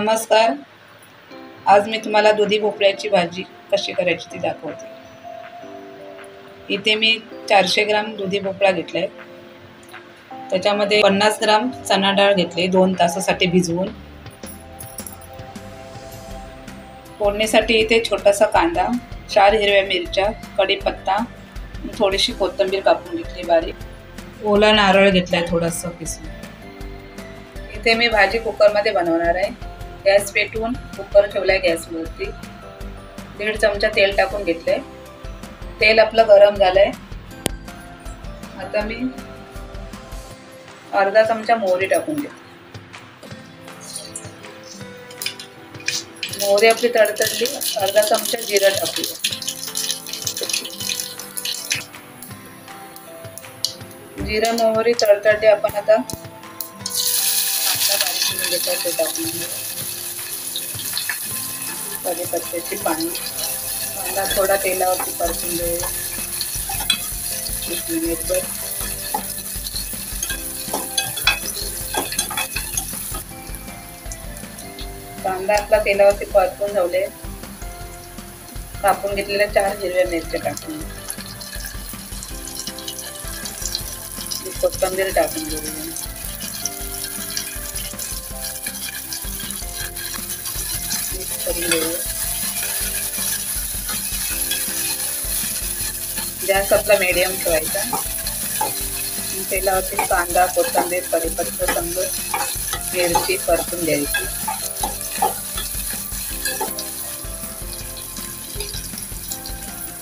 नमस्कार. आज मी तुम्हाला दुधी भोपळ्याची भाजी कशी करायची ती दाखवते. इथे मी 400 ग्राम दुधी भोपळा घेतलाय. त्याच्यामध्ये 50 ग्राम चणा डाळ घेतली 2 तासासाठी भिजवून. फोडणीसाठी इथे छोटासा कांदा, 4 हिरव्या मिरच्या, कढीपत्ता, थोडीशी कोथिंबीर कापून घेतली बारीक. ओला नारळ घेतलाय थोडासा किसून. इथे मी भाजी कुकरमध्ये बनवणार आहे. गॅस पेटवून कुकर ठेवलाय गॅसवरती. 1.5 चमचा तेल टाकून घेतलंय. तेल आपलं गरम झालंय. आता मी अर्धा चमचा मोहरी टाकून घेते. मोहरी आपली तडतडली, अर्धा चमचा जिरं टाकूया. जिरं मोहरी तडतडली. आपण आता ते टाकून घेऊ. कढीपत्त्याची पाने. कांदा थोडा तेलावरती परतून घेऊ 1 मिनिटभर. कांदा आपला तेलावरती परतून झाले. कापून घेतलेल्या 4 हिरव्या मिरच्या टाकून कोथिंबीर टाकून घेऊया. गॅस आपला मीडियम ठेवायचा. तेलावरती कांदा, कोथिंबीर, कढीपत्ता, समजा मिरची परतून द्यायची.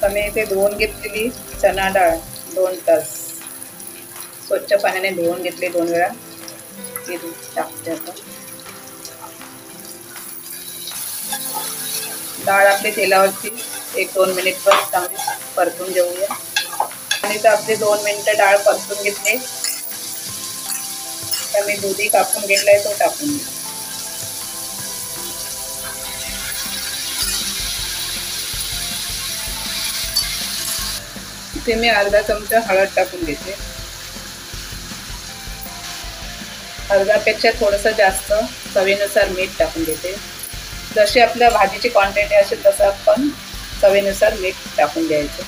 मी इथे धुवून घेतलेली चणा डाळ 2 तास स्वच्छ पाण्याने धुवून घेतली 2 वेळा. ती टाकते आता. डाळ आपली तेलावरती 1-2 मिनिटभर चांगली परतून घेऊया. आणि तर आपली 2 मिनिटं डाळ परतून घेतली. तर मी दुधी कापून घेतलाय तो टाकून घे. इथे मी अर्धा चमचा हळद टाकून घेते. अर्धापेक्षा थोडंसं जास्त चवीनुसार मीठ टाकून घेते. जशी आपल्या भाजीची क्वांटिटी असेल तसं आपण चवीनुसार मीठ टाकून द्यायचं.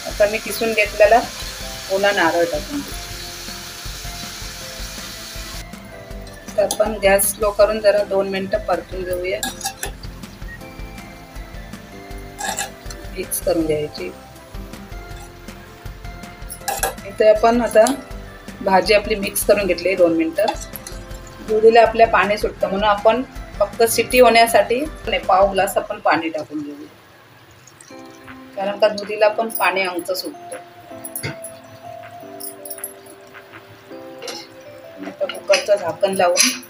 आता मी किसून घेतलेला ओला नारळ टाकून देते. तर आपण गॅस स्लो करून जरा 2 मिनिटं परतून घेऊया. मिक्स करून द्यायची. इथे आपण आता भाजी आपली मिक्स करून घेतली 2 मिनिटं. दुधीला आपल्या पाणी सुटतं म्हणून आपण फक्त शिटी होण्यासाठी पाव ग्लास आपण पाणी टाकून घेऊ. कारण का दुधीला पण पाणी अंगचं सुटतं. आता कुकरचं झाकण लावून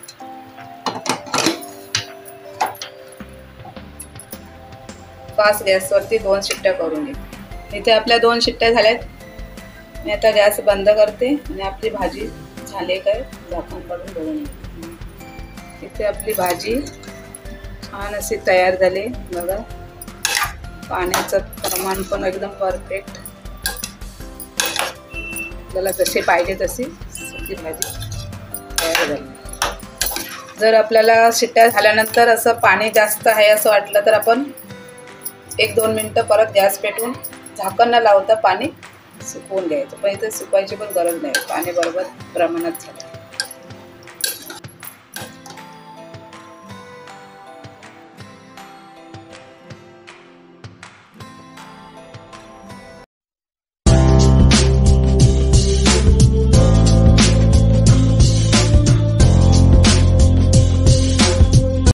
फास्ट गॅसवरती 2 शिट्ट्या करून घे. इथे आपल्या 2 शिट्ट्या झाल्यात. मी आता गॅस बंद करते आणि आपली भाजी झाली काय झाकण काढून बघून. इथे आपली भाजी छान अशी तयार झाली बघा. पाण्याचं प्रमाण पण एकदम परफेक्ट. आपल्याला जशी पाहिजे तशी ती भाजी तयार झाली. जर आपल्याला शिट्ट्या झाल्यानंतर असं पाणी जास्त आहे असं वाटलं तर आपण 1-2 मिनिटं परत गॅस पेटवून झाकण न लावता पाणी सुकवून घ्यायचं. पण इथे सुकवायची पण गरज नाही. पाणी बरोबर प्रमाणात झालं.